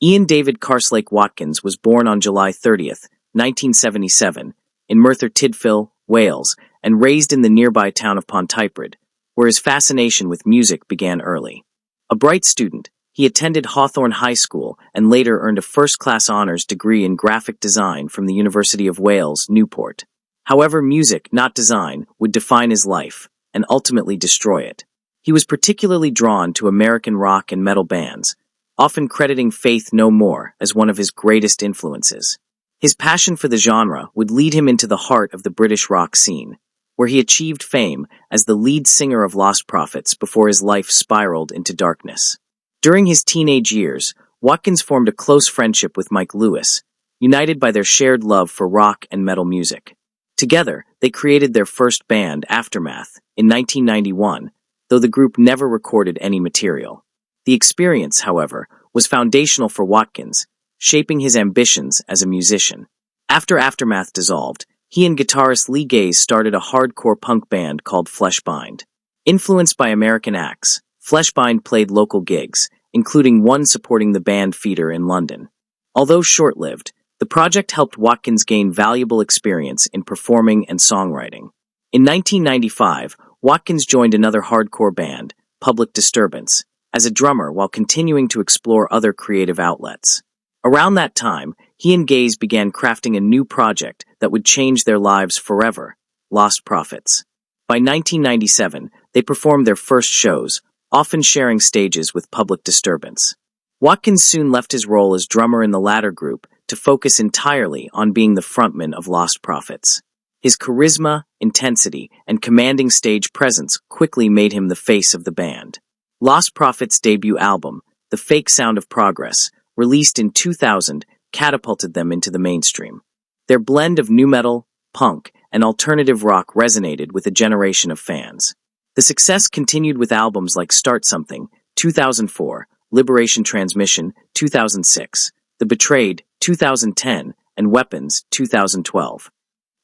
Ian David Karslake Watkins was born on July 30th, 1977, in Merthyr Tydfil, Wales, and raised in the nearby town of Pontypridd, where his fascination with music began early. A bright student, he attended Hawthorn High School and later earned a first-class honors degree in graphic design from the University of Wales, Newport. However, music, not design, would define his life and ultimately destroy it. He was particularly drawn to American rock and metal bands, often crediting Faith No More as one of his greatest influences. His passion for the genre would lead him into the heart of the British rock scene, where he achieved fame as the lead singer of Lostprophets before his life spiraled into darkness. During his teenage years, Watkins formed a close friendship with Mike Lewis, united by their shared love for rock and metal music. Together, they created their first band, Aftermath, in 1991, though the group never recorded any material. The experience, however, was foundational for Watkins, shaping his ambitions as a musician. After Aftermath dissolved, he and guitarist Lee Gaze started a hardcore punk band called Fleshbind. Influenced by American acts, Fleshbind played local gigs, including one supporting the band Feeder in London. Although short-lived, the project helped Watkins gain valuable experience in performing and songwriting. In 1995, Watkins joined another hardcore band, Public Disturbance, as a drummer while continuing to explore other creative outlets. Around that time, he and Gaze began crafting a new project that would change their lives forever, Lostprophets. By 1997, they performed their first shows, often sharing stages with Public Disturbance. Watkins soon left his role as drummer in the latter group to focus entirely on being the frontman of Lostprophets. His charisma, intensity, and commanding stage presence quickly made him the face of the band. Lostprophets' debut album, The Fake Sound of Progress, released in 2000, catapulted them into the mainstream. Their blend of nu metal, punk, and alternative rock resonated with a generation of fans. The success continued with albums like Start Something, 2004, Liberation Transmission, 2006, The Betrayed, 2010, and Weapons, 2012.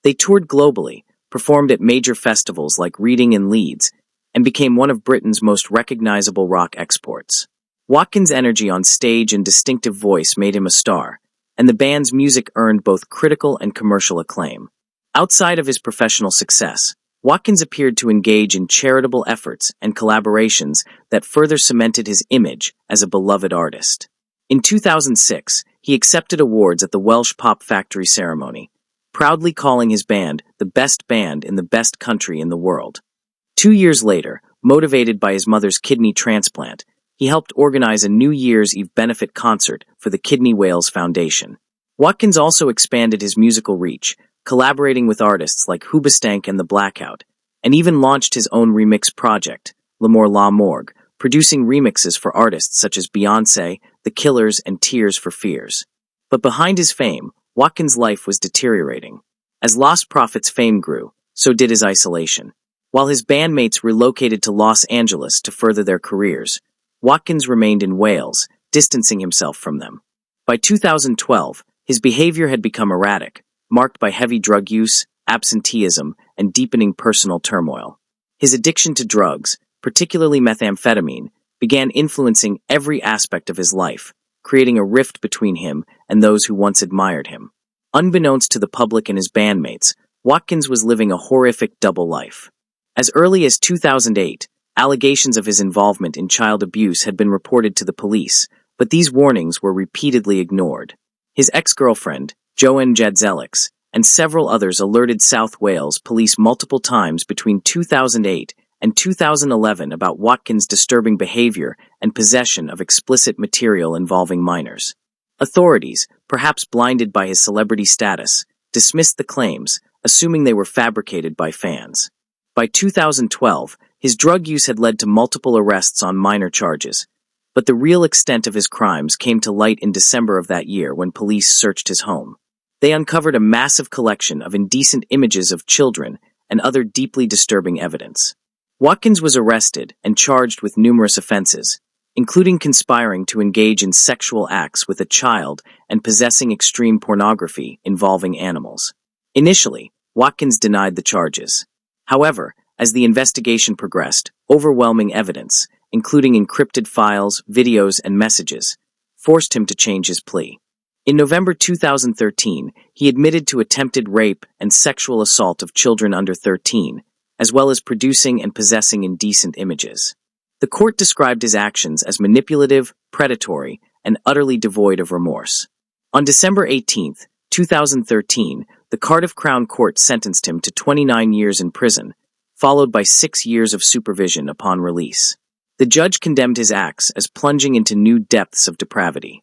They toured globally, performed at major festivals like Reading in Leeds, and became one of Britain's most recognizable rock exports. Watkins' energy on stage and distinctive voice made him a star, and the band's music earned both critical and commercial acclaim. Outside of his professional success, Watkins appeared to engage in charitable efforts and collaborations that further cemented his image as a beloved artist. In 2006, he accepted awards at the Welsh Pop Factory ceremony, proudly calling his band the best band in the best country in the world. 2 years later, motivated by his mother's kidney transplant, he helped organize a New Year's Eve benefit concert for the Kidney Wales Foundation. Watkins also expanded his musical reach, collaborating with artists like Hoobastank and The Blackout, and even launched his own remix project, L'amour la morgue, producing remixes for artists such as Beyoncé, The Killers, and Tears for Fears. But behind his fame, Watkins' life was deteriorating. As Lostprophets' fame grew, so did his isolation. While his bandmates relocated to Los Angeles to further their careers, Watkins remained in Wales, distancing himself from them. By 2012, his behavior had become erratic, marked by heavy drug use, absenteeism, and deepening personal turmoil. His addiction to drugs, particularly methamphetamine, began influencing every aspect of his life, creating a rift between him and those who once admired him. Unbeknownst to the public and his bandmates, Watkins was living a horrific double life. As early as 2008, allegations of his involvement in child abuse had been reported to the police, but these warnings were repeatedly ignored. His ex-girlfriend, Joanne Jadzelix, and several others alerted South Wales police multiple times between 2008 and 2011 about Watkins' disturbing behavior and possession of explicit material involving minors. Authorities, perhaps blinded by his celebrity status, dismissed the claims, assuming they were fabricated by fans. By 2012, his drug use had led to multiple arrests on minor charges, but the real extent of his crimes came to light in December of that year when police searched his home. They uncovered a massive collection of indecent images of children and other deeply disturbing evidence. Watkins was arrested and charged with numerous offenses, including conspiring to engage in sexual acts with a child and possessing extreme pornography involving animals. Initially, Watkins denied the charges. However, as the investigation progressed, overwhelming evidence, including encrypted files, videos, and messages, forced him to change his plea. In November 2013, he admitted to attempted rape and sexual assault of children under 13, as well as producing and possessing indecent images. The court described his actions as manipulative, predatory, and utterly devoid of remorse. On December 18, 2013, the Cardiff Crown Court sentenced him to 29 years in prison, followed by 6 years of supervision upon release. The judge condemned his acts as plunging into new depths of depravity.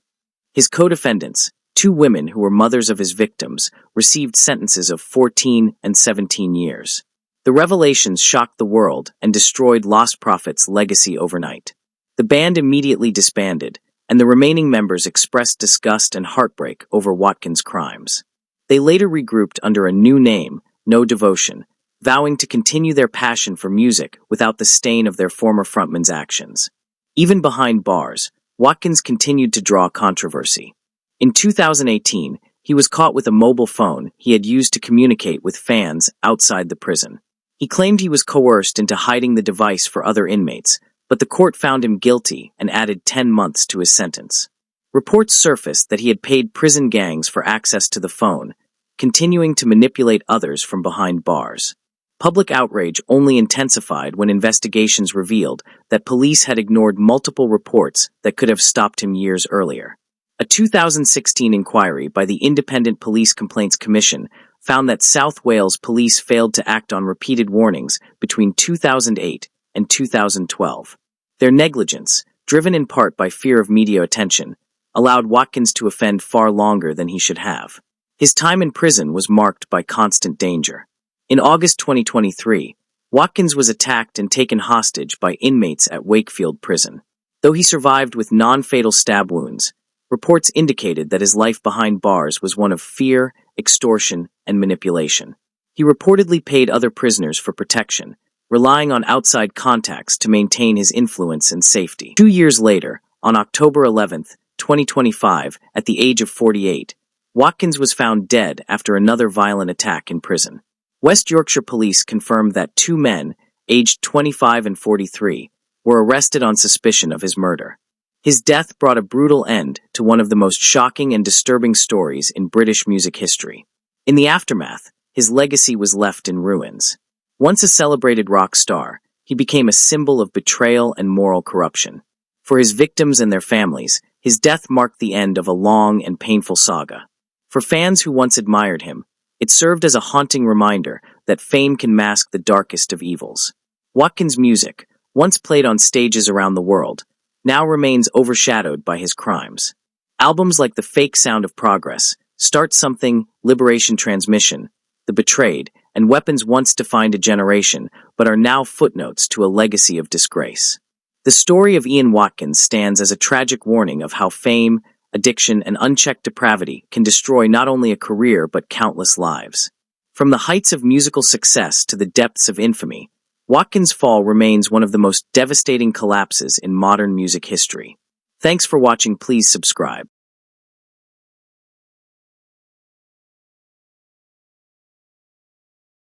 His co-defendants, 2 women who were mothers of his victims, received sentences of 14 and 17 years. The revelations shocked the world and destroyed Lostprophets' legacy overnight. The band immediately disbanded, and the remaining members expressed disgust and heartbreak over Watkins' crimes. They later regrouped under a new name, No Devotion, vowing to continue their passion for music without the stain of their former frontman's actions. Even behind bars, Watkins continued to draw controversy. In 2018, he was caught with a mobile phone he had used to communicate with fans outside the prison. He claimed he was coerced into hiding the device for other inmates, but the court found him guilty and added 10 months to his sentence. Reports surfaced that he had paid prison gangs for access to the phone, continuing to manipulate others from behind bars. Public outrage only intensified when investigations revealed that police had ignored multiple reports that could have stopped him years earlier. A 2016 inquiry by the Independent Police Complaints Commission found that South Wales police failed to act on repeated warnings between 2008 and 2012. Their negligence, driven in part by fear of media attention, allowed Watkins to offend far longer than he should have. His time in prison was marked by constant danger. In August 2023, Watkins was attacked and taken hostage by inmates at Wakefield Prison. Though he survived with non-fatal stab wounds, reports indicated that his life behind bars was one of fear, extortion, and manipulation. He reportedly paid other prisoners for protection, relying on outside contacts to maintain his influence and safety. 2 years later, on October 11, 2025, at the age of 48, Watkins was found dead after another violent attack in prison. West Yorkshire police confirmed that 2 men, aged 25 and 43, were arrested on suspicion of his murder. His death brought a brutal end to one of the most shocking and disturbing stories in British music history. In the aftermath, his legacy was left in ruins. Once a celebrated rock star, he became a symbol of betrayal and moral corruption. For his victims and their families, his death marked the end of a long and painful saga. For fans who once admired him, it served as a haunting reminder that fame can mask the darkest of evils. Watkins' music, once played on stages around the world, now remains overshadowed by his crimes. Albums like The Fake Sound of Progress, Start Something, Liberation Transmission, The Betrayed, and Weapons once defined a generation, but are now footnotes to a legacy of disgrace. The story of Ian Watkins stands as a tragic warning of how fame, addiction, and unchecked depravity can destroy not only a career but countless lives. From the heights of musical success to the depths of infamy, Watkins' fall remains one of the most devastating collapses in modern music history. Thanks for watching. Please subscribe.